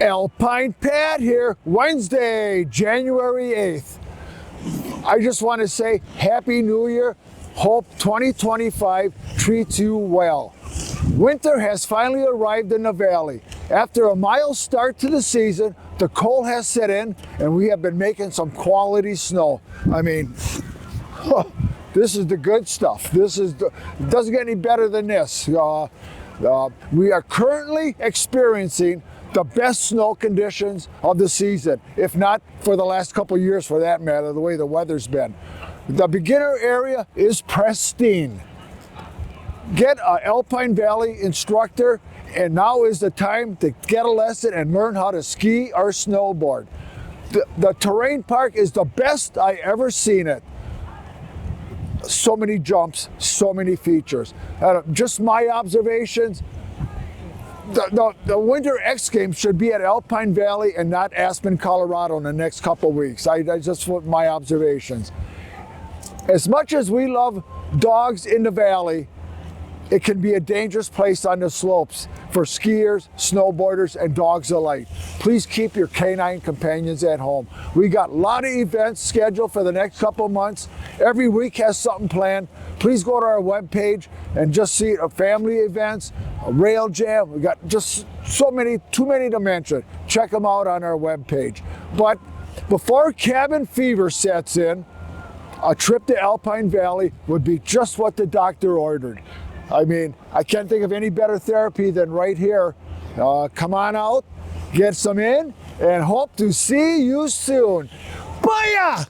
Alpine Pat here, Wednesday, January 8th. I just want to say Happy New Year. Hope 2025 treats you well. Winter has finally arrived in the valley. After a mild start to the season, the cold has set in and we have been making some quality snow. I mean, this is the good stuff. It doesn't get any better than this. We are currently experiencing the best snow conditions of the season, if not for the last couple of years for that matter, the way the weather's been. The beginner area is pristine. Get an Alpine Valley instructor, and now is the time to get a lesson and learn how to ski or snowboard. The terrain park is the best I ever seen it. So many jumps, so many features. Just my observations, the Winter X Games should be at Alpine Valley and not Aspen, Colorado in the next couple of weeks. I just want my observations. As much as we love dogs in the valley, it can be a dangerous place on the slopes for skiers, snowboarders, and dogs alike. Please keep your canine companions at home. We got a lot of events scheduled for the next couple of months. Every week has something planned. Please go to our webpage and just see family events, a rail jam. We got just so many, too many to mention. Check them out on our webpage. But before cabin fever sets in, a trip to Alpine Valley would be just what the doctor ordered. I mean, I can't think of any better therapy than right here. Come on out, get some in, and hope to see you soon. Booyah!